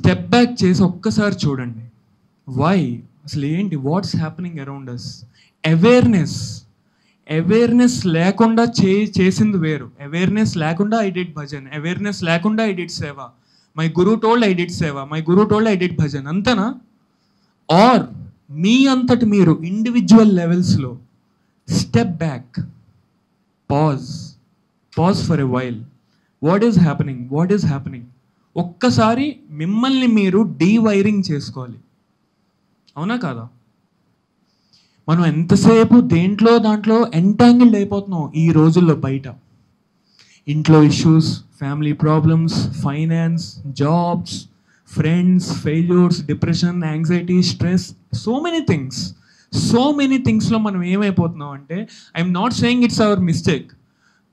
Step back చేసి ఒక్కసారి చూడండి. వై అసలు ఏంటి, what's happening around us. Awareness లేకుండా చేసింది వేరు. అవేర్నెస్ లేకుండా ఐ డిడ్ భజన్, అవేర్నెస్ లేకుండా I did seva. My guru told I did seva, my guru told I did bhajan, అంతేనా? ఆర్ మీ అంతటి మీరు ఇండివిజువల్ లెవెల్స్లో step back, pause for a while. What is happening? ఒక్కసారి మిమ్మల్ని మీరు డీవైరింగ్ చేసుకోవాలి. అవునా కాదా? మనం ఎంతసేపు దాంట్లో ఎంటాంగిల్డ్ అయిపోతున్నాం ఈ రోజుల్లో. బయట ఇంట్లో issues, family problems, finance, jobs, friends, failures, depression, anxiety, stress, so many థింగ్స్లో మనం ఏమైపోతున్నాం అంటే, I'm not saying it's our mistake.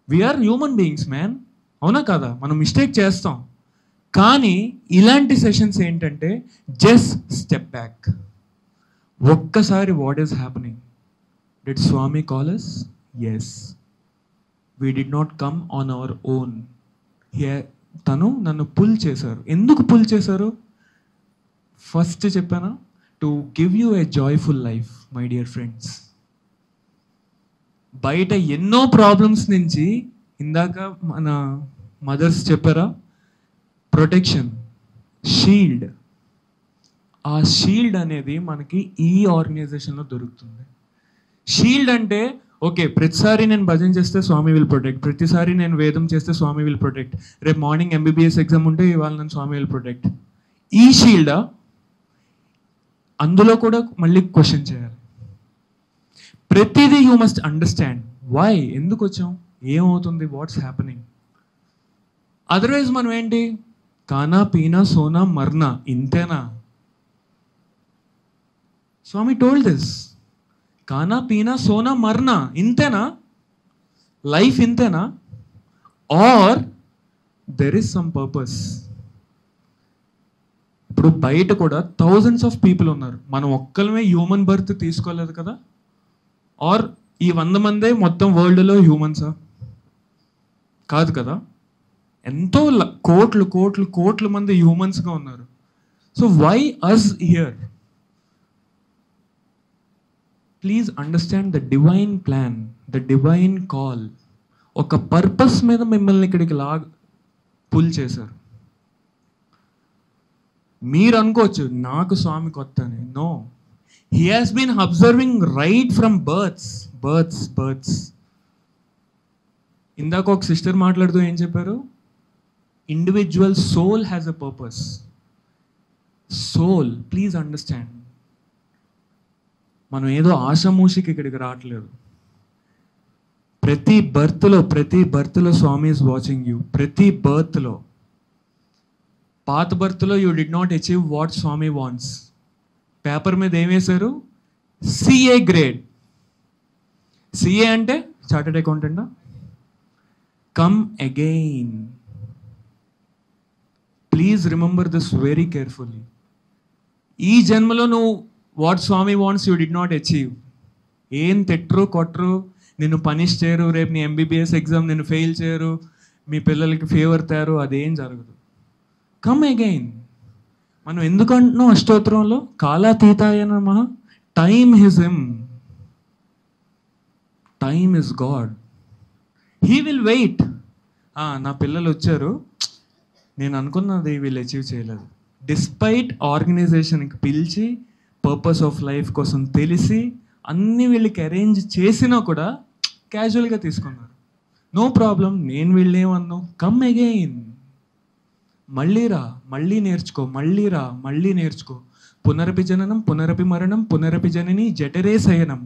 We're human beings man. అవునా కాదా? మనం మిస్టేక్ చేస్తాం. కానీ ఇలాంటి సెషన్స్ ఏంటంటే జస్ట్ స్టెప్ బ్యాక్. ఒక్కసారి what is happening? Did Swami call us? Yes. We did not come on our own. తను నన్ను పుల్ చేశారు. ఎందుకు పుల్ చేశారు? ఫస్ట్ చెప్పానా, to give you a joyful life. My dear friends, బయట ఎన్నో ప్రాబ్లమ్స్ నుంచి, ఇందాక మన మదర్స్ చెప్పారా, ప్రొటెక్షన్, షీల్డ్. ఆ షీల్డ్ అనేది మనకి ఈ ఆర్గనైజేషన్లో దొరుకుతుంది. షీల్డ్ అంటే ఓకే, ప్రతిసారి నేను భజన చేస్తే స్వామి విల్ ప్రొటెక్ట్, ప్రతిసారి నేను వేదం చేస్తే స్వామి విల్ ప్రొటెక్ట్, రేపు మార్నింగ్ MBBS ఎగ్జామ్ ఉంటే ఇవాళ నన్ను స్వామి విల్ ప్రొటెక్ట్. ఈ షీల్డా? అందులో కూడా మళ్ళీ క్వశ్చన్ చేయాలి. ప్రతిదీ యూ మస్ట్ అండర్స్టాండ్. వై, ఎందుకు వచ్చాం, ఏమవుతుంది, వాట్స్ హ్యాపెనింగ్. అదర్వైజ్ మనం ఏంటి, కానా పీనా సోనా మర్నా, ఇంతేనా? స్వామి టోల్డ్ దిస్, కానా పీనా సోనా మర్నా, ఇంతేనా? లైఫ్ ఇంతేనా? Are there is some purpose. ఇప్పుడు బయట కూడా థౌజండ్స్ ఆఫ్ పీపుల్ ఉన్నారు. మనం ఒక్కలమే హ్యూమన్ బర్త్ తీసుకోలేదు కదా? ఆర్ ఈ 100 మందే మొత్తం వరల్డ్లో హ్యూమన్సా? కాదు కదా? ఎంతో కోట్లు మంది హ్యూమన్స్గా ఉన్నారు. So why us here? Please understand the divine plan, the divine call. ఒక పర్పస్ మీద మిమ్మల్ని ఇక్కడికి పుల్ చేశారు. మీరు అనుకోవచ్చు నాకు స్వామి కొత్త అని. No, he has been observing right from births. ఇందాక ఒక సిస్టర్ మాట్లాడుతూ ఏం చెప్పారు? Individual soul has a purpose. Soul, please understand. మనం ఏదో ఆషామూషికి ఇక్కడికి రావట్లేదు. ప్రతి బర్త్లో స్వామి ఈజ్ వాచింగ్ యూ. ప్రతి బర్త్లో. పాత బర్త్లో you did not achieve what Swami wants. Paper మీద ఏం వేశారు? CA grade. CA అంటే చార్టెడ్ అకౌంటెంటా? Come again. Please remember this very carefully. ఈ జన్మలో నువ్వు what Swami wants you did not achieve. ఏం తిట్టరు, కొట్టరు, నిన్ను పనిష్ చేయరు, రేపు నీ MBBS ఎగ్జామ్ నిన్ను ఫెయిల్ చేయరు, మీ పిల్లలకి ఫేవర్ తేరు, అదేం జరగదు. Come again. మనం ఎందుకు అంటున్నాం అష్టోత్తరంలో కాలాతీతాయ నమః, time is him, time is God. He will wait. నా పిల్లలు వచ్చారు, నేను అనుకున్నది వీళ్ళు అచీవ్ చేయలేదు. డిస్పైట్ ఆర్గనైజేషన్కి పిలిచి పర్పస్ ఆఫ్ లైఫ్ కోసం తెలిసి అన్ని వీళ్ళకి అరేంజ్ చేసినా కూడా క్యాజువల్గా తీసుకున్నారు. నో ప్రాబ్లం, నేను వీళ్ళేమన్నా. Come again. మళ్ళీ రా, మళ్ళీ నేర్చుకో, మళ్ళీ నేర్చుకో. పునరపి జననం, పునరపి మరణం, పునరపి జనని జఠరే శయనం,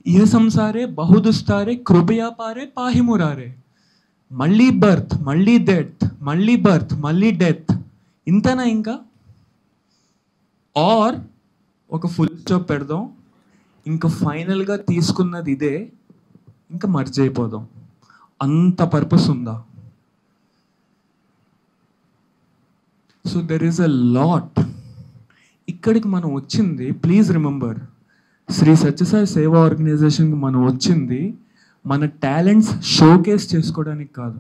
ఇహ సంసారే బహుదుస్తారే కృపయా పారే పాహిమురారే. మళ్ళీ బర్త్, మళ్ళీ డెత్, మళ్ళీ బర్త్, మళ్ళీ డెత్. ఇంతనా ఇంకా? ఆర్ ఒక ఫుల్ స్టాప్ పెడదాం, ఇంకా ఫైనల్గా తీసుకున్నది ఇదే, ఇంకా మర్జ్ అయిపోదాం. అంత పర్పస్ ఉందా? So there is a lot. ఇక్కడికి మనం వచ్చింది, ప్లీజ్ రిమెంబర్, శ్రీ సత్యసాయి సేవా ఆర్గనైజేషన్కి మనం వచ్చింది మన టాలెంట్స్ షోకేస్ చేసుకోవడానికి కాదు.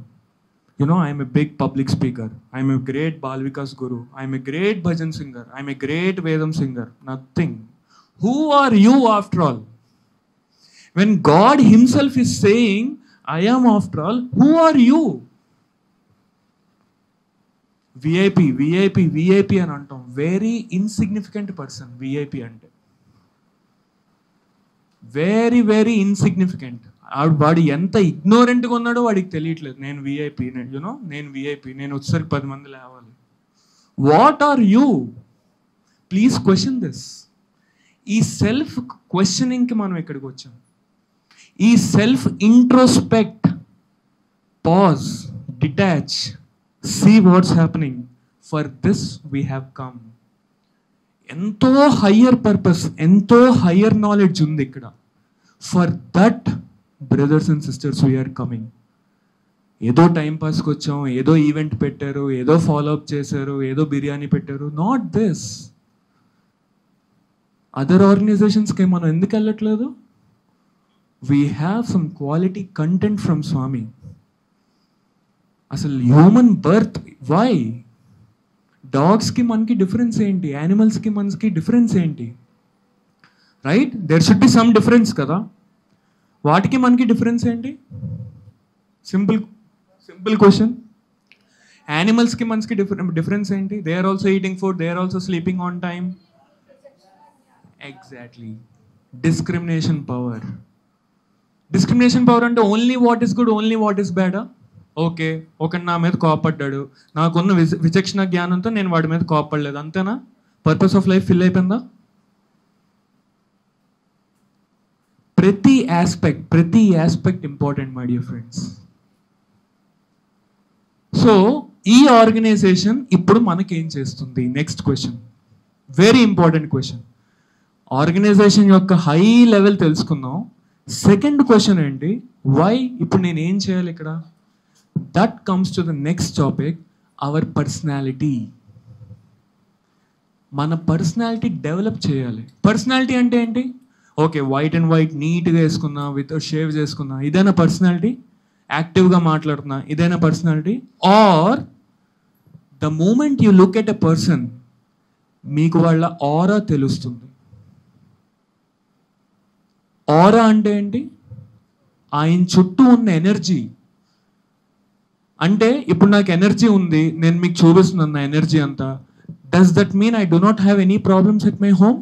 I'm a big public speaker. I'm a great Balvikas Guru. I'm a great bhajan singer. I'm a great Vedam singer. Nothing. Who are you after all? When God himself is saying, I am after all, who are you? VIP అని అంటాం. Very insignificant person VIP అంటే. Very very insignificant. వాడు ఎంత ఇగ్నోరెంట్గా ఉన్నాడో వాడికి తెలియట్లేదు. నేను VIP, నేను విఐపి, నేను వచ్చేసరికి 10 మంది లేవాలి. What are you? Please question this. ఈ సెల్ఫ్ క్వశ్చనింగ్కి మనం ఇక్కడికి వచ్చాం. ఈ self introspect, pause, detach, see what's happening. For this we have come. ఎంతో హయ్యర్ పర్పస్, ఎంతో హయ్యర్ నాలెడ్జ్ ఉంది ఇక్కడ. For that brothers and sisters we are coming. ఏదో టైం పాస్కి వచ్చాం, ఏదో ఈవెంట్ పెట్టారు, ఏదో ఫాలోఅప్ చేశారు, ఏదో బిర్యానీ పెట్టారు. Not this. అదర్ ఆర్గనైజేషన్స్కి మనం ఎందుకు వెళ్ళట్లేదు? We have some quality content from Swami. అసలు హ్యూమన్ బర్త్ వై? డాగ్స్కి మనకి డిఫరెన్స్ ఏంటి? యానిమల్స్కి మనకి డిఫరెన్స్ ఏంటి? Right? There should be some difference కదా. వాటికి మనకి డిఫరెన్స్ ఏంటి? Simple question. యానిమల్స్కి మనకి డిఫరెన్స్ ఏంటి? They are also eating food, they are also sleeping on time. Exactly. Discrimination power. Discrimination power అంటే only what is good, only what is బ్యాడా? Okay, ఒకటి నా మీద కోపడ్డాడు, నాకున్న విచక్షణ జ్ఞానంతో నేను వాడి మీద కోపడలేదు, అంతేనా? పర్పస్ ఆఫ్ లైఫ్ ఫిల్ అయిపోయిందా? ప్రతి aspect important my dear friends. So ఈ ఆర్గనైజేషన్ ఇప్పుడు మనకేం చేస్తుంది? Next question, very important question. Organization యొక్క హై లెవెల్ తెలుసుకుందాం. సెకండ్ క్వశ్చన్ ఏంటి? వై? ఇప్పుడు నేను ఏం చేయాలి ఇక్కడ? That comes to the next topic, our personality. మన పర్సనాలిటీ డెవలప్ చేయాలి. పర్సనాలిటీ అంటే ఏంటి? ఓకే, వైట్ అండ్ వైట్ నీట్గా వేసుకున్నా, వితౌట్ షేవ్ చేసుకున్నా, ఇదేనా పర్సనాలిటీ? యాక్టివ్గా మాట్లాడుతున్నా, ఇదేనా personality? Are the moment you look at a person, మీకు వాళ్ళ ఆరా తెలుస్తుంది. ఆరా అంటే ఏంటి? ఆయన చుట్టూ ఉన్న ఎనర్జీ. అంటే ఇప్పుడు నాకు ఎనర్జీ ఉంది, నేను మీకు చూపిస్తున్నాను నా ఎనర్జీ అంతా. Does that mean I do not have any problems at my home?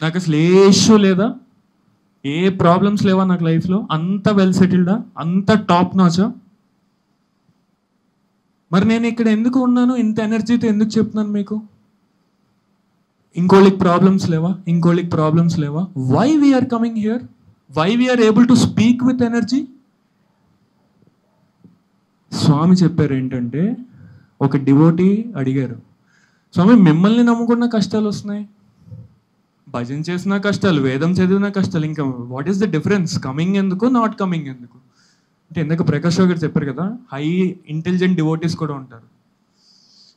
నాకు అసలు ఏ ఇష్యూ లేదా? ఏ ప్రాబ్లమ్స్ లేవా నాకు లైఫ్లో? అంత వెల్ సెటిల్డా? అంత టాప్ నాచా? మరి నేను ఇక్కడ ఎందుకు ఉన్నాను? ఇంత ఎనర్జీతో ఎందుకు చెప్తున్నాను మీకు? ఇంకోళ్ళకి ప్రాబ్లమ్స్ లేవా? Why we're coming here? Why we're able to speak with energy? Swami చెప్పారు ఏంటంటే, ఒక డివోటీ అడిగారు, స్వామి మిమ్మల్ని నమ్ముకున్న కష్టాలు వస్తున్నాయి, భజన చేసిన కష్టాలు, వేదం చదివిన కష్టాలు, ఇంకా what is the difference? Coming ఎందుకు, నాట్ కమింగ్ ఎందుకు? అంటే ఇందాక ప్రకాష్ రావు గారు చెప్పారు కదా, హై ఇంటెలిజెంట్ డివోటీస్ కూడా ఉంటారు.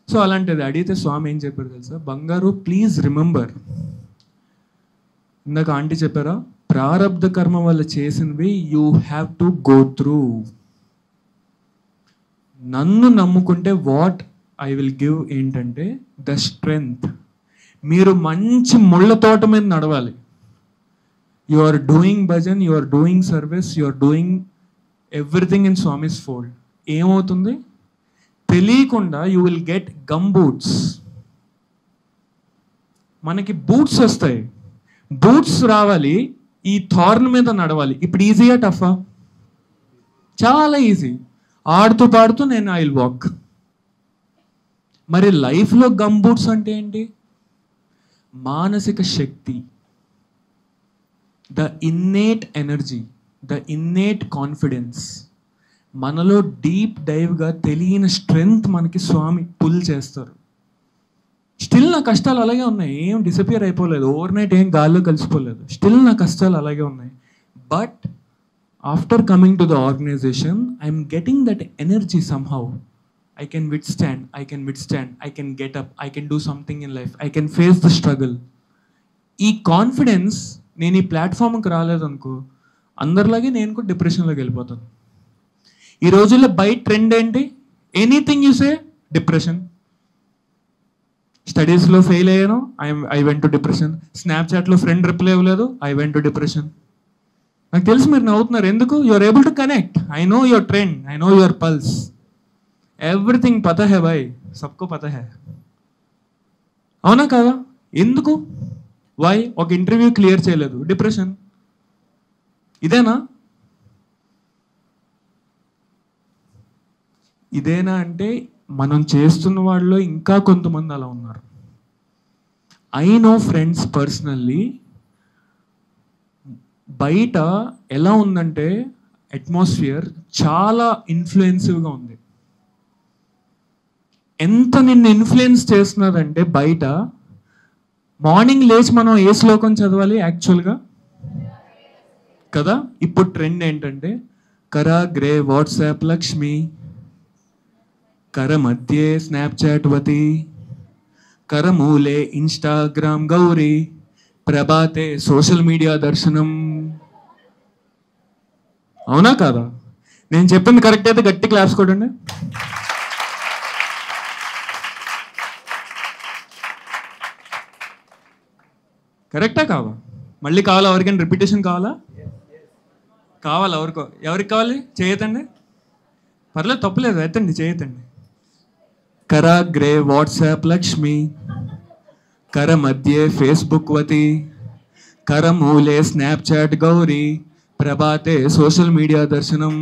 సో అలాంటిది అడిగితే స్వామి ఏం చెప్పారు తెలుసా? బంగారు, ప్లీజ్ రిమెంబర్, ఇందాక ఆంటీ చెప్పారా, ప్రారబ్ధ కర్మ వల్ల చేసినవి you have to go through. నన్ను నమ్ముకుంటే వాట్ ఐ విల్ గివ్ ఏంటంటే ద స్ట్రెంగ్త్. మీరు మంచి ముళ్ళ తోట మీద నడవాలి. You are doing bhajan, you are doing service, you are doing everything in Swami's fold. ఏమవుతుంది? తెలియకుండా you will get gum boots. మనకి బూట్స్ వస్తాయి. బూట్స్ రావాలి, ఈ థార్న్ మీద నడవాలి. ఇప్పుడు ఈజీగా టఫా? చాలా ఈజీ. ఆడుతూ పాడుతూ నేను ఐ విల్ వాక్. మరి లైఫ్లో గమ్ బూట్స్ అంటే ఏంటి? మానసిక శక్తి, the innate energy, the innate confidence. మనలో డీప్ డైవ్గా తెలియని స్ట్రెంగ్త్ మనకి స్వామి పుల్ చేస్తారు. స్టిల్ నా కష్టాలు అలాగే ఉన్నాయి, ఏం డిసపియర్ అయిపోలేదు, ఓవర్ నైట్ ఏం గాల్లో కలిసిపోలేదు. స్టిల్ నా కష్టాలు అలాగే ఉన్నాయి. But after coming to the organization, I am getting that energy somehow. I can withstand, I can get up, I can do something in life, I can face the struggle. ఈ confidence నేను ఈ ప్లాట్ఫామ్కి రాలేదనుకో, అందరిలాగే నేను కూడా డిప్రెషన్లోకి వెళ్ళిపోతాను. ఈ రోజుల్లో బయట ట్రెండ్ ఏంటి? Anything you say depression. స్టడీస్లో ఫెయిల్ అయ్యాను, ఐ వెంట్ టు డిప్రెషన్. స్నాప్చాట్లో ఫ్రెండ్ రిప్లై ఇవ్వలేదు, ఐ వెంట్ టు డిప్రెషన్. నాకు తెలుసు మీరు నవ్వుతున్నారు ఎందుకు. You are able to connect. I know your trend, I know your pulse, everything పతా హై భాయ్, సబ్కో పతా హై. అవునా కాదా? ఎందుకు? వై? ఒక ఇంటర్వ్యూ క్లియర్ చేయలేదు, డిప్రెషన్. ఇదేనా? ఇదేనా అంటే మనం చేస్తున్న వాళ్ళలో ఇంకా కొంతమంది అలా ఉన్నారు. I know friends personally. బయట ఎలా ఉందంటే అట్మాస్ఫియర్ చాలా ఇన్ఫ్లుయెన్సివ్గా ఉంది. ఎంత నిన్ను ఇన్ఫ్లుయెన్స్ చేస్తున్నారంటే బయట, మార్నింగ్ లేచి మనం ఏ శ్లోకం చదవాలి యాక్చువల్గా కదా? ఇప్పుడు ట్రెండ్ ఏంటంటే కరాగ్రే వాట్సాప్ లక్ష్మి, కర మధ్యే స్నాప్చాట్ వతి, కరమూలే ఇన్స్టాగ్రామ్ గౌరీ, ప్రభాతే సోషల్ మీడియా దర్శనం. అవునా కాదా? నేను చెప్పింది కరెక్ట్ అయితే గట్టి క్లాప్స్ కొట్టండి. కరెక్టా కావా? మళ్ళీ కావాలా? ఎవరికైనా రిపిటేషన్ కావాలా? కావాలా? ఎవరికి కావాలి? చేయతండి. పర్లేదు, తప్పలేదు, ఎత్తండి, చేయతండి. కరాగ్రే వాట్సాప్ లక్ష్మి, కర మధ్యే ఫేస్బుక్ వతి, కరమూలే స్నాప్చాట్ గౌరీ, ప్రభాతే సోషల్ మీడియా దర్శనం.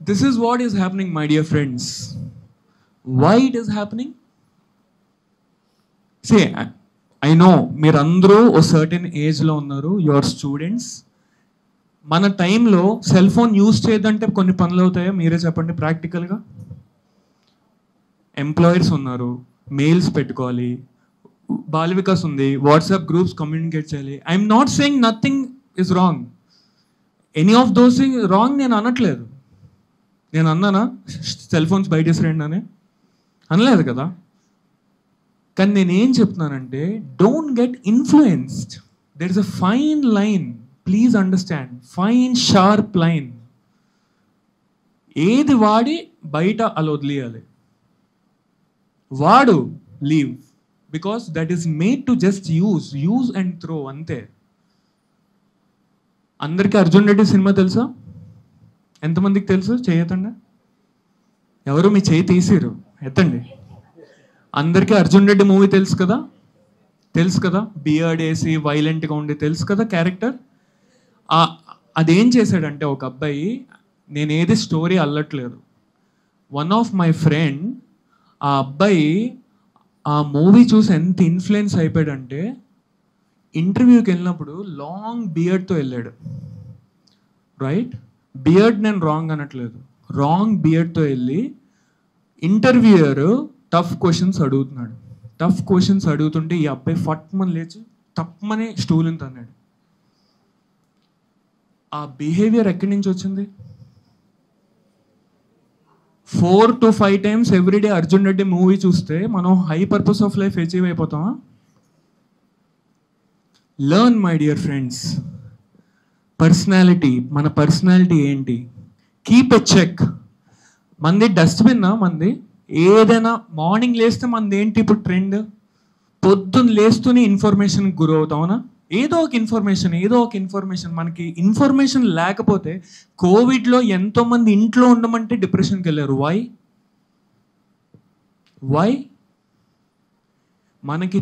This is what is happening my dear friends. Why it is happening? Say I know మీరందరూ ఓ సర్టెన్ ఏజ్లో ఉన్నారు, యువర్ స్టూడెంట్స్. మన టైంలో సెల్ ఫోన్ యూజ్ చేయదంటే కొన్ని పనులు అవుతాయో మీరే చెప్పండి ప్రాక్టికల్గా. ఎంప్లాయర్స్ ఉన్నారు, మెయిల్స్ పెట్టుకోవాలి, బాల వికాస్ ఉంది, వాట్సాప్ గ్రూప్స్ కమ్యూనికేట్ చేయాలి. I'm not saying nothing is wrong, any of those thing wrong నేను అనట్లేదు. నేను అన్నానా సెల్ ఫోన్స్ బయటేసిరండి అని? అనలేదు కదా. కానీ నేనేం చెప్తున్నానంటే don't get influenced. There is a fine line, please understand, fine sharp line. ఏది వాడి బయట అలా వదిలేయాలి, వాడు leave, because that is made to just use and throw, అంతే. అందరికీ అర్జున్ రెడ్డి సినిమా తెలుసా? ఎంతమందికి తెలుసు? చేయతండి. ఎవరు మీ చేయి తీసిరు? ఎత్తండి. అందరికీ అర్జున్ రెడ్డి మూవీ తెలుసు కదా? తెలుసు కదా, బియర్డ్ వేసి వైలెంట్గా ఉండి, తెలుసు కదా క్యారెక్టర్. అదేం చేశాడంటే ఒక అబ్బాయి, నేనేది స్టోరీ అల్లట్లేదు, వన్ ఆఫ్ మై ఫ్రెండ్, ఆ అబ్బాయి ఆ మూవీ చూసి ఎంత ఇన్ఫ్లుయెన్స్ అయిపోయాడంటే ఇంటర్వ్యూకి వెళ్ళినప్పుడు లాంగ్ బియర్డ్తో వెళ్ళాడు. రైట్? బియర్డ్ నేను రాంగ్ అనట్లేదు, రాంగ్ బియర్డ్తో వెళ్ళి ఇంటర్వ్యూయర్ టఫ్ క్వశ్చన్స్ అడుగుతున్నాడు. టఫ్ క్వశ్చన్స్ అడుగుతుంటే ఈ అబ్బాయి ఫట్మని లేచి తప్పమని స్టూల్ని తన్నాడు. ఆ బిహేవియర్ ఎక్కడి నుంచి వచ్చింది? 4 to 5 times everyday Arjun Reddy movie చూస్తే మనం high purpose of life achieve అయిపోతామా? Learn my dear friends, personality, మన పర్సనాలిటీ ఏంటి? Keep a check. మంది డస్ట్బిన్నా? మంది ఏదైనా మార్నింగ్ లేస్తే మంది ఏంటి ఇప్పుడు ట్రెండ్? పొద్దున్న లేస్తూనే ఇన్ఫర్మేషన్కి గురవుతావునా? ఏదో ఒక ఇన్ఫర్మేషన్. మనకి ఇన్ఫర్మేషన్ లేకపోతే కోవిడ్లో ఎంతోమంది ఇంట్లో ఉండమంటే డిప్రెషన్కి వెళ్ళారు. వై? మనకి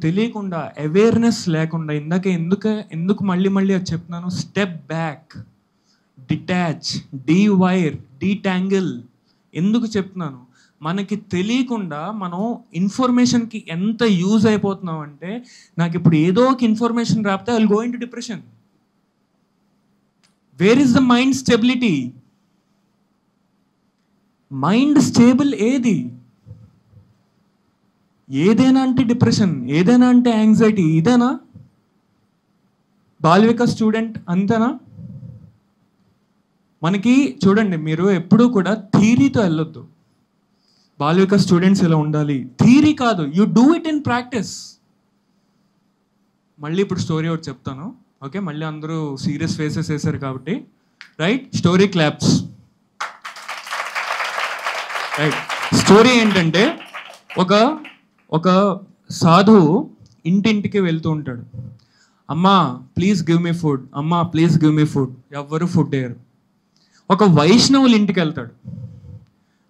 తెలియకుండా అవేర్నెస్ లేకుండా, ఎందుకు మళ్ళీ అది చెప్తున్నాను, స్టెప్ బ్యాక్, డిటాచ్, డీవైర్, డీటాంగిల్. ఎందుకు చెప్తున్నాను? మనకి తెలియకుండా మనం ఇన్ఫర్మేషన్కి ఎంత యూజ్ అయిపోతున్నాం అంటే, నాకు ఇప్పుడు ఏదో ఒక ఇన్ఫర్మేషన్ రాపితే I will go into depression. Where is the mind stability? Mind stable ఏది? ఏదైనా అంటే డిప్రెషన్, ఏదైనా అంటే యాంగ్జైటీ, ఇదేనా? బాల్విక స్టూడెంట్ అంతేనా? మనకి చూడండి, మీరు ఎప్పుడూ కూడా థీరీతో వెళ్ళొద్దు. బాల్విక స్టూడెంట్స్ ఇలా ఉండాలి, థీరీ కాదు, you do it in practice. మళ్ళీ ఇప్పుడు స్టోరీ ఒకటి చెప్తాను, ఓకే, మళ్ళీ అందరూ సీరియస్ ఫేసెస్ వేశారు కాబట్టి right. Story claps. Right. Story ఏంటంటే ఒక సాధువు ఇంటింటికి వెళ్తూ ఉంటాడు. అమ్మా ప్లీజ్ గివ్ మీ ఫుడ్, అమ్మా ప్లీజ్ గివ్ మీ ఫుడ్. ఎవ్వరు ఫుడ్ వేయరు. ఒక వైష్ణవుల ఇంటికి వెళ్తాడు.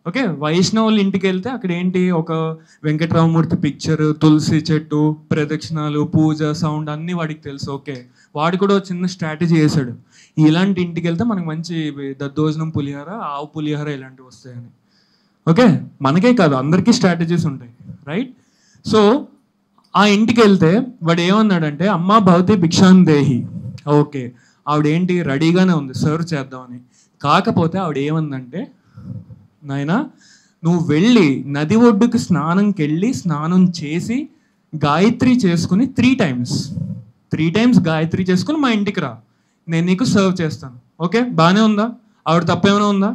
ఓకే, వైష్ణవుల ఇంటికి వెళ్తే అక్కడ ఏంటి, ఒక వెంకటరామమూర్తి పిక్చర్, తులసి చెట్టు, ప్రదక్షిణాలు, పూజ, సౌండ్ అన్నీ వాడికి తెలుసు. ఓకే, వాడు కూడా చిన్న స్ట్రాటజీ వేశాడు, ఇలాంటి ఇంటికి వెళ్తే మనకు మంచి దద్దోజనం, పులిహార, ఆవు పులిహార ఇలాంటివి వస్తాయని. ఓకే, మనకే కాదు అందరికీ స్ట్రాటజీస్ ఉంటాయి. రైట్. సో ఆ ఇంటికి వెళ్తే వాడు ఏమన్నాడంటే, అమ్మా భవతి భిక్షాన్ దేహి. ఓకే, ఆవిడేంటి రెడీగానే ఉంది సర్వ్ చేద్దామని. కాకపోతే ఆవిడ ఏమందంటే, నాయనా నువ్వు వెళ్ళి నది ఒడ్డుకి స్నానంకి వెళ్ళి స్నానం చేసి గాయత్రి చేసుకుని 3 times గాయత్రి చేసుకుని మా ఇంటికి రా, నేను నీకు సర్వ్ చేస్తాను. ఓకే, బాగానే ఉందా? ఆవిడ తప్పేమైనా ఉందా?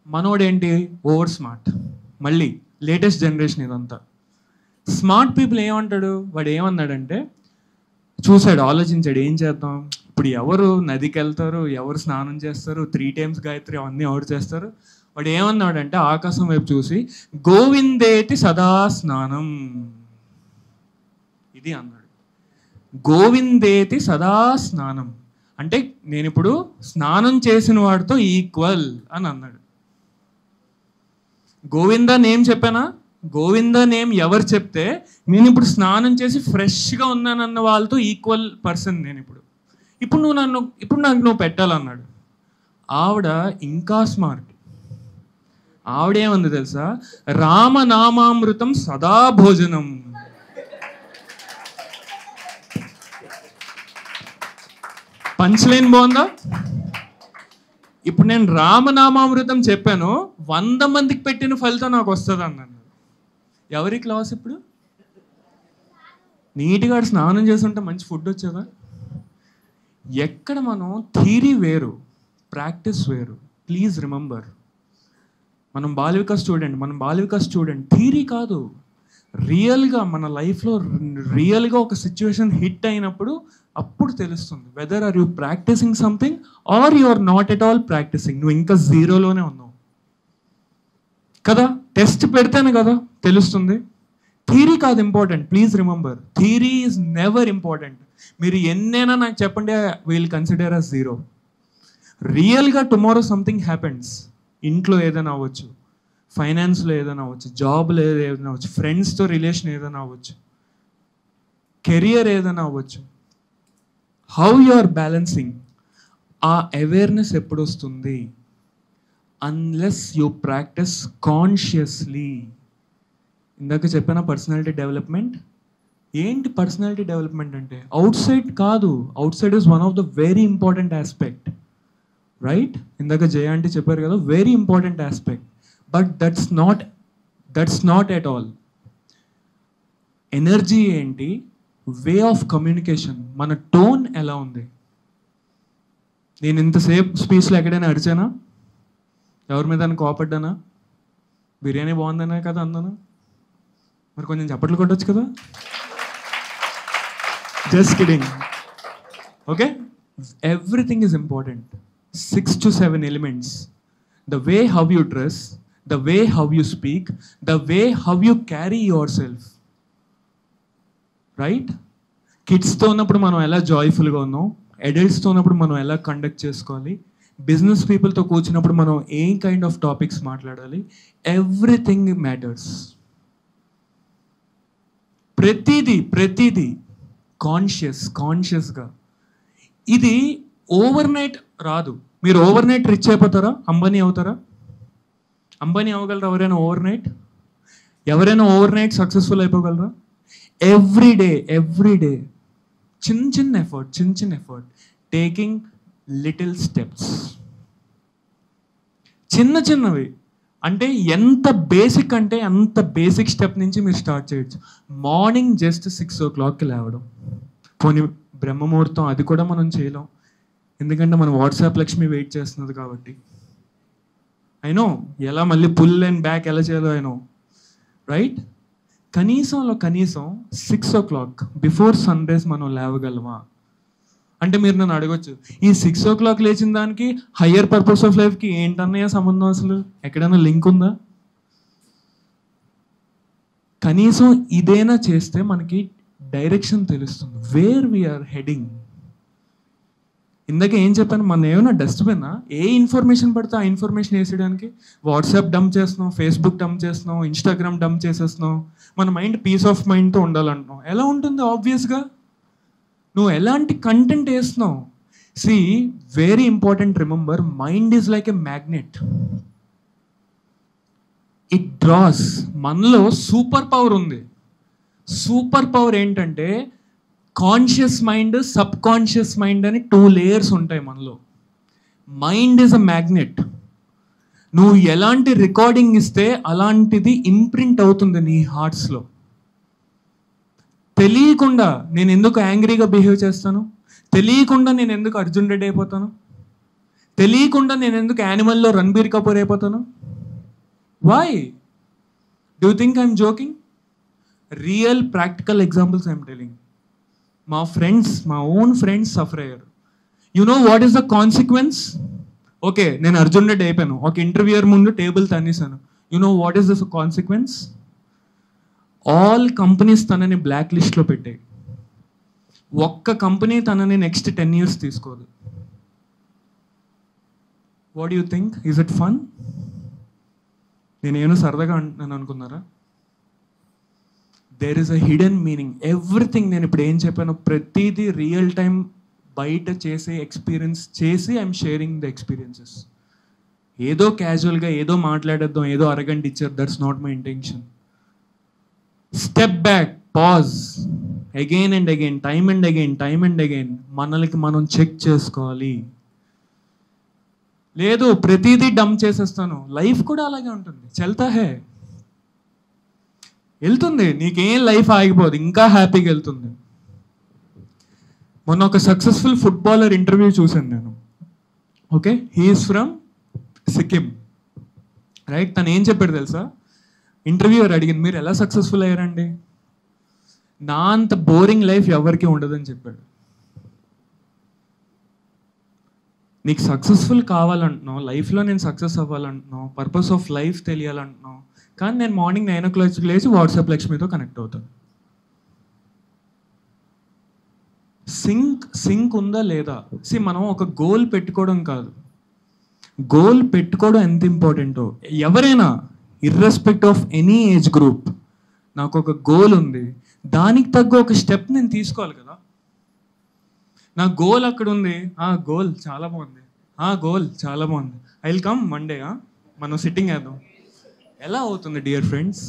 మనోడేంటి ఓవర్ స్మార్ట్. మళ్ళీ లేటెస్ట్ జనరేషన్ ఇదంతా. స్మార్ట్ పీపుల్ ఏమంటాడు, వాడు ఏమన్నాడంటే, చూశాడు, ఆలోచించాడు, ఏం చేద్దాం ఇప్పుడు, ఎవరు నదికి వెళ్తారు, ఎవరు స్నానం చేస్తారు, 3 times గాయత్రి అవన్నీ ఎవరు చేస్తారు. వాడు ఏమన్నాడంటే ఆకాశం వైపు చూసి, గోవిందేతి సదా స్నానం, ఇది అన్నాడు. గోవిందేతి సదా స్నానం అంటే నేను ఇప్పుడు స్నానం చేసిన వాడితో ఈక్వల్ అని అన్నాడు. గోవింద నేమ్ చెప్పానా? గోవింద నేమ్ ఎవరు చెప్తే నేను ఇప్పుడు స్నానం చేసి ఫ్రెష్గా ఉన్నానన్న వాళ్ళతో ఈక్వల్ పర్సన్ నేను ఇప్పుడు నాకు నువ్వు పెట్టాలన్నాడు. ఆవిడ ఇంకా స్మార్ట్. ఆవిడేమంది తెలుసా, రామనామామృతం సదా భోజనం. పంచ్ లైన్ బాగుందా? ఇప్పుడు నేను రామనామామృతం చెప్పాను, 100 మందికి పెట్టిన ఫలితం నాకు వస్తుంది అన్నాను. ఎవరికి లాస్? ఇప్పుడు నీట్గా స్నానం చేస్తుంటే మంచి ఫుడ్ వచ్చేదా? ఎక్కడ మనం థీరీ వేరు, ప్రాక్టీస్ వేరు. ప్లీజ్ రిమెంబర్, మనం బాలవిక స్టూడెంట్, థీరీ కాదు, రియల్గా మన లైఫ్లో రియల్గా ఒక సిచ్యువేషన్ హిట్ అయినప్పుడు అప్పుడు తెలుస్తుంది whether are you practising something or you are not at all practising. నువ్వు ఇంకా జీరోలోనే ఉన్నావు కదా. టెస్ట్ పెడితేనే కదా తెలుస్తుంది. థీరీ కాదు important. Please remember, theory is never important. మీరు ఎన్నైనా నాకు చెప్పండి, విల్ కన్సిడర్ అస్ జీరో. రియల్గా టుమారో సంథింగ్ హ్యాపెన్స్. ఇంట్లో ఏదైనా అవ్వచ్చు, ఫైనాన్స్లో ఏదైనా అవ్వచ్చు, జాబ్లో ఏదైనా అవ్వచ్చు, ఫ్రెండ్స్తో రిలేషన్ ఏదైనా అవ్వచ్చు, కెరియర్ ఏదైనా అవ్వచ్చు. హౌ యు ఆర్ బ్యాలెన్సింగ్, ఆ అవేర్నెస్ ఎప్పుడు వస్తుంది? Unless you practice consciously. ఇందాక చెప్పిన పర్సనాలిటీ డెవలప్మెంట్ ఏంటి? పర్సనాలిటీ డెవలప్మెంట్ అంటే అవుట్ సైడ్ కాదు. Out side is one of the very important aspect. Right? ఇందాక జయ ఆంటీ చెప్పారు కదా, very important aspect. But that's not at all. Energy ఏంటి? వే ఆఫ్ కమ్యూనికేషన్, మన టోన్ ఎలా ఉంది? నేను ఇంతసేపు స్పీచ్లో ఎక్కడైనా అరిచానా? ఎవరి మీద కోపడ్డానా? బిర్యానీ బాగుందనే కదా అన్నాను. మరి కొంచెం చప్పట్లు కొట్టచ్చు కదా. Just kidding. Okay, everything is important. 6 to 7 elements. The way how you dress, the way how you speak, the way how you carry yourself. Right? కిడ్స్తో ఉన్నప్పుడు మనం ఎలా జాయ్ఫుల్గా ఉన్నాం, అడల్ట్స్తో ఉన్నప్పుడు మనం ఎలా కండక్ట్ చేసుకోవాలి, బిజినెస్ పీపుల్తో కూర్చున్నప్పుడు మనం ఏ కైండ్ ఆఫ్ టాపిక్స్ మాట్లాడాలి, ఎవ్రీథింగ్ మ్యాటర్స్. ప్రతిదీ కాన్షియస్గా. ఇది ఓవర్ నైట్ రాదు. మీరు ఓవర్ నైట్ రిచ్ అయిపోతారా? అంబానీ అవుతారా? అంబానీ అవ్వగలరా ఎవరైనా ఓవర్ నైట్? ఎవరైనా ఓవర్ నైట్ సక్సెస్ఫుల్ అయిపోగలరా? ఎవ్రీ డే చిన్న ఎఫర్ట్, టేకింగ్ లిటిల్ స్టెప్స్, చిన్నవి. అంటే ఎంత బేసిక్ అంటే అంత బేసిక్ స్టెప్ నుంచి మీరు స్టార్ట్ చేయొచ్చు. మార్నింగ్ జస్ట్ 6 o'clockకి లేవడం. పోనీ బ్రహ్మముహూర్తం, అది కూడా మనం చేయలేం, ఎందుకంటే మనం వాట్సాప్ లక్ష్మి వెయిట్ చేస్తున్నది కాబట్టి. అయినో ఎలా మళ్ళీ పుల్ అండ్ బ్యాక్ ఎలా చేయాలో అయినో. రైట్? కనీసం 6 o'clock బిఫోర్ సన్ రైజ్ మనం లేవగలమా? అంటే మీరు నన్ను అడగొచ్చు, ఈ 6 o'clock లేచిన దానికి హయ్యర్ పర్పస్ ఆఫ్ లైఫ్కి ఏంటన్నయ్య సంబంధం, అసలు ఎక్కడైనా లింక్ ఉందా? కనీసం ఇదేనా చేస్తే మనకి డైరెక్షన్ తెలుస్తుంది, వేర్ వీఆర్ హెడింగ్. ఇందాక ఏం చెప్పాను, మన ఏమైనా డస్ట్బిన్నా? ఏ ఇన్ఫర్మేషన్ పడితే ఆ ఇన్ఫర్మేషన్ వేసేయడానికి వాట్సాప్ డంప్ చేస్తున్నాం, ఫేస్బుక్ డంప్ చేస్తున్నాం, ఇన్స్టాగ్రామ్ డంప్ చేసేస్తున్నాం. మన మైండ్ పీస్ ఆఫ్ మైండ్తో ఉండాలంటున్నాం. ఎలా ఉంటుంది? ఆబ్వియస్గా నువ్వు ఎలాంటి కంటెంట్ వేస్తున్నావు. See, very important, remember, mind is like a magnet. It draws. మనలో సూపర్ పవర్ ఉంది. సూపర్ పవర్ ఏంటంటే conscious mind, subconscious mind అని 2 layers ఉంటాయి మనలో. Mind is a magnet. నువ్వు ఎలాంటి రికార్డింగ్ ఇస్తే అలాంటిది ఇంప్రింట్ అవుతుంది నీ హార్ట్స్లో. తెలియకుండా నేను ఎందుకు యాంగ్రీగా బిహేవ్ చేస్తాను, తెలియకుండా నేను ఎందుకు అర్జున్ రెడ్డి అయిపోతాను, తెలియకుండా నేను ఎందుకు యానిమల్లో రణబీర్ కపూర్ అయిపోతాను. Why do you think I'm joking? Real practical examples I'm telling. మా ఫ్రెండ్స్, మా ఓన్ ఫ్రెండ్స్ సఫర్ అయ్యారు. You know what is the consequence? Okay, నేను అర్జున్ రెడ్డి అయిపోయాను, ఒక ఇంటర్వ్యూయర్ ముందు టేబుల్ తన్నేసాను. You know what is the consequence? All companies తనని బ్లాక్ లిస్ట్లో పెట్టాయి. ఒక్క కంపెనీ తనని నెక్స్ట్ 10 years తీసుకోదు. What you think? Is it fun? నేనేమో సరదాగా అంటున్నాను అనుకున్నారా? There is a hidden meaning. Everything నేను ఇప్పుడు ఏం చెప్పానో ప్రతిదీ రియల్ టైం బయట చేసే ఎక్స్పీరియన్స్ చేసి ఐఎమ్ షేరింగ్ ద ఎక్స్పీరియన్సెస్. ఏదో క్యాజువల్గా ఏదో మాట్లాడేద్దాం, ఏదో అరగంట ఇచ్చారు, that's not my intention. Step back, pause, again and again, time and again మనల్కి మనం చెక్ చేసుకోవాలి. లేదు ప్రతిదీ డంప్ చేసేస్తాను, లైఫ్ కూడా అలాగే ఉంటుంది. చల్తా హే, వెళ్తుంది, నీకేం లైఫ్ ఆగిపోదు, ఇంకా హ్యాపీగా వెళ్తుంది. మొన్న ఒక సక్సెస్ఫుల్ ఫుట్బాలర్ ఇంటర్వ్యూ చూశాను నేను. Okay, he's from Sikkim, right? తను ఏం చెప్పాడు తెలుసా? ఇంటర్వ్యూయర్ అడిగింది, మీరు ఎలా సక్సెస్ఫుల్ అయ్యారండి? నా అంత బోరింగ్ లైఫ్ ఎవరికి ఉండదని చెప్పాడు. నీకు సక్సెస్ఫుల్ కావాలంటున్నావు, లైఫ్లో నేను సక్సెస్ అవ్వాలంటున్నావు, పర్పస్ ఆఫ్ లైఫ్ తెలియాలంటున్నావు, కానీ నేను మార్నింగ్ 9 o'clock లేచి వాట్సాప్ లక్ష్మితో కనెక్ట్ అవుతాను. సింక్ ఉందా లేదా? మనం ఒక గోల్ పెట్టుకోవడం కాదు, గోల్ పెట్టుకోవడం ఎంత ఇంపార్టెంటో. ఎవరైనా ఇర్రెస్పెక్ట్ ఆఫ్ ఎనీ ఏజ్ గ్రూప్, నాకు ఒక గోల్ ఉంది, దానికి తగ్గ ఒక స్టెప్ నేను తీసుకోవాలి కదా. నా గోల్ అక్కడ ఉంది, గోల్ చాలా బాగుంది, గోల్ చాలా బాగుంది, ఐ విల్ కమ్ మండే, మనం సిట్టింగ్ వేద్దాం. ఎలా అవుతుంది డియర్ ఫ్రెండ్స్?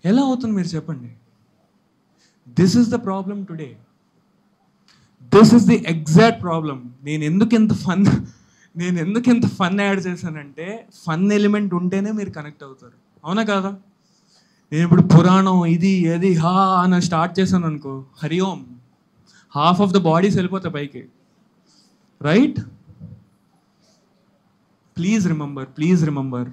ఎలా అవుతుంది మీరు చెప్పండి? This is the problem today. This is the exact problem. నేను ఎందుకు ఎంత ఫన్ యాడ్ చేశానంటే, ఫన్ ఎలిమెంట్ ఉంటేనే మీరు కనెక్ట్ అవుతారు, అవునా కాదా? నేను ఇప్పుడు పురాణం ఇది ఏది అని స్టార్ట్ చేశాను అనుకో, హరి ఓం, హాఫ్ ఆఫ్ ద బాడీస్ వెళ్ళిపోతాయి పైకి, రైట్? ప్లీజ్ రిమెంబర్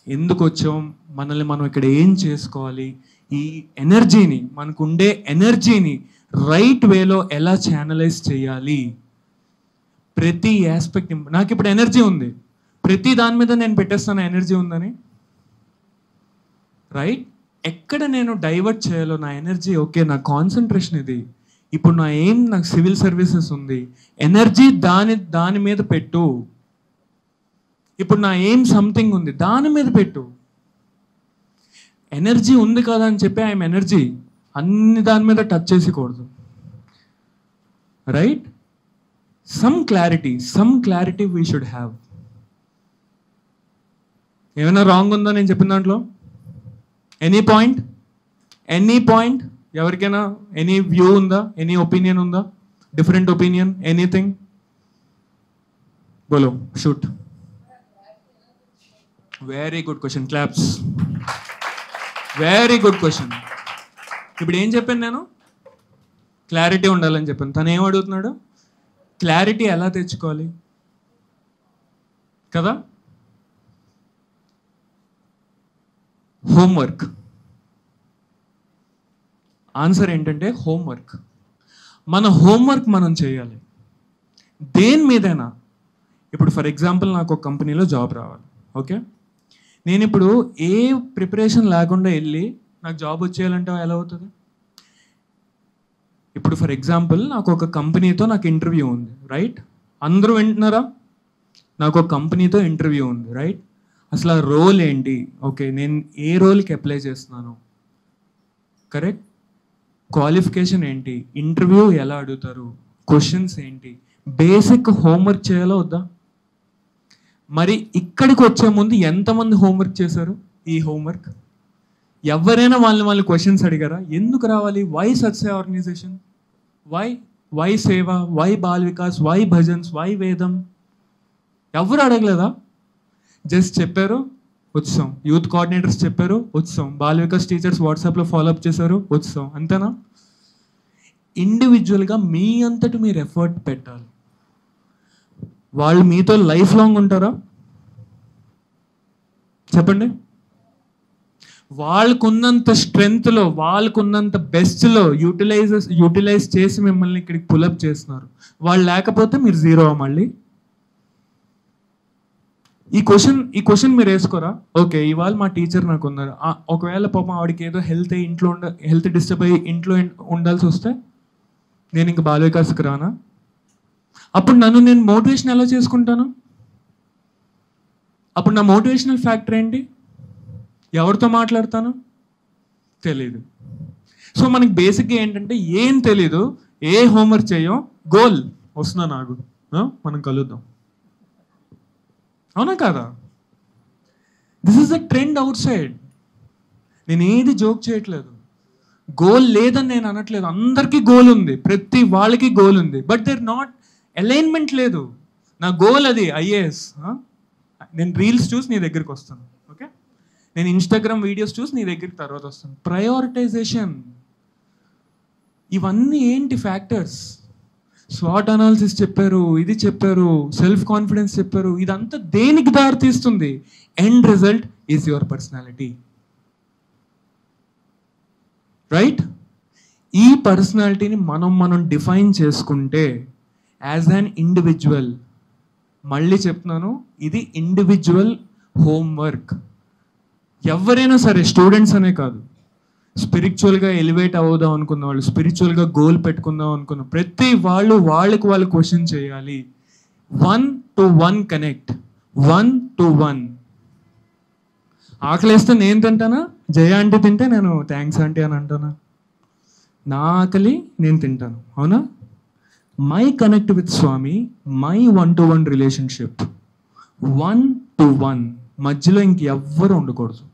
ఎందుకు వచ్చాం, మనల్ని మనం ఇక్కడ ఏం చేసుకోవాలి, ఈ ఎనర్జీని, మనకుండే ఎనర్జీని రైట్ వేలో ఎలా ఛానలైజ్ చేయాలి. ప్రతి ఆస్పెక్ట్. నాకు ఇప్పుడు ఎనర్జీ ఉంది, ప్రతి దాని మీద నేను పెట్టేస్తాను ఎనర్జీ ఉందని, రైట్? ఎక్కడ నేను డైవర్ట్ చేయాలో నా ఎనర్జీ, ఓకే నా కాన్సన్ట్రేషన్ ఇది, ఇప్పుడు నా ఏం, నాకు సివిల్ సర్వీసెస్ ఉంది, ఎనర్జీ దాని మీద పెట్టు. ఇప్పుడు నా ఏం సంథింగ్ ఉంది, దాని మీద పెట్టు. ఎనర్జీ ఉంది కదా అని చెప్పి ఐఎమ్ ఎనర్జీ అన్ని దాని మీద టచ్ చేసేకూడదు, right? Some clarity we should have. ఏమైనా రాంగ్ ఉందా నేను చెప్పిన దాంట్లో? ఎనీ పాయింట్ ఎవరికైనా ఎనీ వ్యూ ఉందా, ఎనీ ఒపీనియన్ ఉందా, డిఫరెంట్ ఒపీనియన్, ఎనీథింగ్? బోలో, shoot. Very good question, claps. Very good question. ఇప్పుడు ఏం చెప్పాను నేను? క్లారిటీ ఉండాలని చెప్పాను. తను ఏం అడుగుతున్నాడు? క్లారిటీ ఎలా తెచ్చుకోవాలి కదా? హోంవర్క్. ఆన్సర్ ఏంటంటే హోంవర్క్. మన హోంవర్క్ మనం చేయాలి దేని మీదైనా. ఇప్పుడు ఫర్ ఎగ్జాంపుల్ నాకు ఒక కంపెనీలో జాబ్ రావాలి, ఓకే. నేను ఇప్పుడు ఏ ప్రిపరేషన్ లేకుండా వెళ్ళి నాకు జాబ్ వచ్చేయాలంటే ఎలా అవుతుంది? ఇప్పుడు ఫర్ ఎగ్జాంపుల్ నాకు ఒక కంపెనీతో నాకు ఇంటర్వ్యూ ఉంది, రైట్? అందరూ వింటున్నారా? నాకు ఒక కంపెనీతో ఇంటర్వ్యూ ఉంది, రైట్? అసలు ఆ రోల్ ఏంటి, ఓకే, నేను ఏ రోల్కి అప్లై చేస్తున్నాను, కరెక్ట్? క్వాలిఫికేషన్ ఏంటి, ఇంటర్వ్యూ ఎలా అడుగుతారు, క్వశ్చన్స్ ఏంటి, బేసిక్ హోంవర్క్ చేయాలో వద్దా? మరి ఇక్కడికి వచ్చే ముందు ఎంతమంది హోంవర్క్ చేశారు? ఈ హోంవర్క్ ఎవరైనా వాళ్ళు క్వశ్చన్స్ అడిగారా? ఎందుకు రావాలి? వై సత్సే organization, why seva, why Bal Vikas, why bhajans, why Vedam? ఎవరు అడగలేదా? జస్ట్ చెప్పారు, వచ్చాం. యూత్ కోఆర్డినేటర్స్ చెప్పారు, వచ్చాం. బాల్ వికాస్ టీచర్స్ వాట్సాప్లో ఫాలోఅప్ చేశారు, వచ్చాం. అంతేనా? ఇండివిజువల్గా మీ అంతటి మీరు ఎఫర్ట్ పెట్టాలి. వాళ్ళు మీతో లైఫ్ లాంగ్ ఉంటారా? చెప్పండి. వాళ్ళకున్నంత స్ట్రెంగ్త్లో, వాళ్ళకున్నంత బెస్ట్లో యూటిలైజ్ చేసి మిమ్మల్ని ఇక్కడికి పులప్ చేస్తున్నారు. వాళ్ళు లేకపోతే మీరు జీరో. మళ్ళీ ఈ క్వశ్చన్ మీరు వేసుకోరా? ఓకే, ఇవాళ మా టీచర్ నాకు ఉన్నారు, ఒకవేళ పాపం ఆవిడకి ఏదో హెల్త్ డిస్టర్బ్ అయ్యి ఇంట్లో ఉండాల్సి వస్తే నేను ఇంక బాల్ వికాస్కి రానా? అప్పుడు నేను మోటివేషన్ ఎలా చేసుకుంటాను? అప్పుడు నా మోటివేషనల్ ఫ్యాక్టర్ ఏంటి? ఎవరితో మాట్లాడతాను? తెలీదు. సో మనకి బేసిక్గా ఏంటంటే ఏం తెలీదు, ఏ హోంవర్క్ చేయం, గోల్ వస్తున్నా నాకు, మనం కలుద్దాం. అవునా కాదా? This is the trend out side. నేను ఏది జోక్ చేయట్లేదు. గోల్ లేదని నేను అనట్లేదు, అందరికీ గోల్ ఉంది, ప్రతి వాళ్ళకి గోల్ ఉంది. బట్ దేర్ నాట్ అలైన్మెంట్ లేదు. నా గోల్ అది ఐఏఎస్. నేను రీల్స్ చూసి నీ దగ్గరికి వస్తాను, ఓకే. నేను ఇన్స్టాగ్రామ్ వీడియోస్ చూసి నీ దగ్గరికి తర్వాత వస్తాను. ప్రయారిటైజేషన్. ఇవన్నీ ఏంటి ఫ్యాక్టర్స్? స్వాట్ అనాలిసిస్ చెప్పారు, ఇది చెప్పారు, సెల్ఫ్ కాన్ఫిడెన్స్ చెప్పారు. ఇదంతా దేనికి దారి తీస్తుంది? End result is your personality, right? ఈ పర్సనాలిటీని మనం డిఫైన్ చేసుకుంటే యాజ్ అన్ ఇండివిజువల్, మళ్ళీ చెప్తున్నాను, ఇది ఇండివిజువల్ హోంవర్క్. ఎవరైనా సరే, స్టూడెంట్స్ అనే కాదు, స్పిరిచువల్గా ఎలివేట్ అవుదాం అనుకున్న వాళ్ళు, స్పిరిచువల్గా గోల్ పెట్టుకుందాం అనుకున్న ప్రతి వాళ్ళకి క్వశ్చన్ చేయాలి. 1-to-1 connect, 1-to-1. ఆకలిస్తే నేను తింటానా? జయ ఆంటీ తింటే నేను థ్యాంక్స్ ఆంటీ అని అంటానా? నా ఆకలి నేను తింటాను, అవునా? My connect with Swami, my 1-to-1 relationship, 1-to-1. మధ్యలో ఇంకెవ్వరు ఉండకూడదు.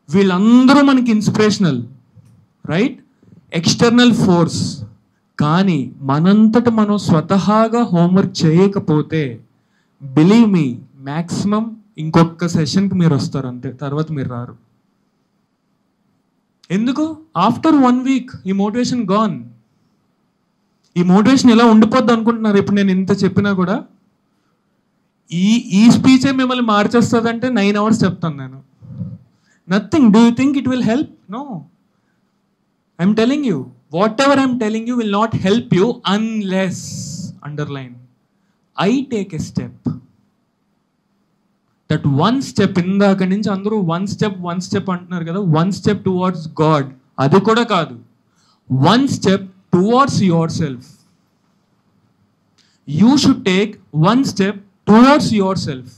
వీళ్ళందరూ మనకి ఇన్స్పిరేషనల్, రైట్? External force. కానీ మనంతట మనం స్వతహాగా హోంవర్క్ చేయకపోతే, బిలీవ్ మీ, మ్యాక్సిమం ఇంకొక సెషన్కి మీరు వస్తారు అంతే, తర్వాత మీరు రారు. ఎందుకు? ఆఫ్టర్ 1 వీక్ ఈ మోటివేషన్ గాన్. ఈ మోటివేషన్ ఎలా ఉండిపోద్ది అనుకుంటున్నారు? ఇప్పుడు నేను ఇంత చెప్పినా కూడా ఈ స్పీచే మిమ్మల్ని మార్చేస్తుందంటే 9 hours చెప్తాను నేను. Nothing. Do you think it will help? No. I'm telling you, whatever I'm telling you will not help you unless, underline, I take a step. That 1 step. ఇందాక నుంచి అందరూ 1 step అంటున్నారు కదా, 1 step టువార్డ్స్ గాడ్. అది కూడా కాదు, 1 step towards yourself. You should take 1 step towards yourself.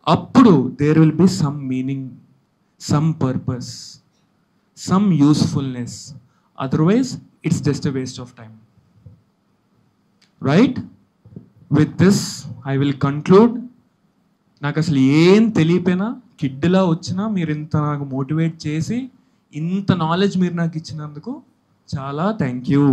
అప్పుడు there will be some meaning, some purpose, some usefulness. Otherwise it's just a waste of time, right? With this I will conclude. నాకు అసలు ఏం తెలియపోయినా, కిడ్లా వచ్చినా మీరు ఇంత నాకు motivate చేసి ఇంత నాలెడ్జ్ మీరు నాకు ఇచ్చినందుకు చాలా థ్యాంక్ యూ.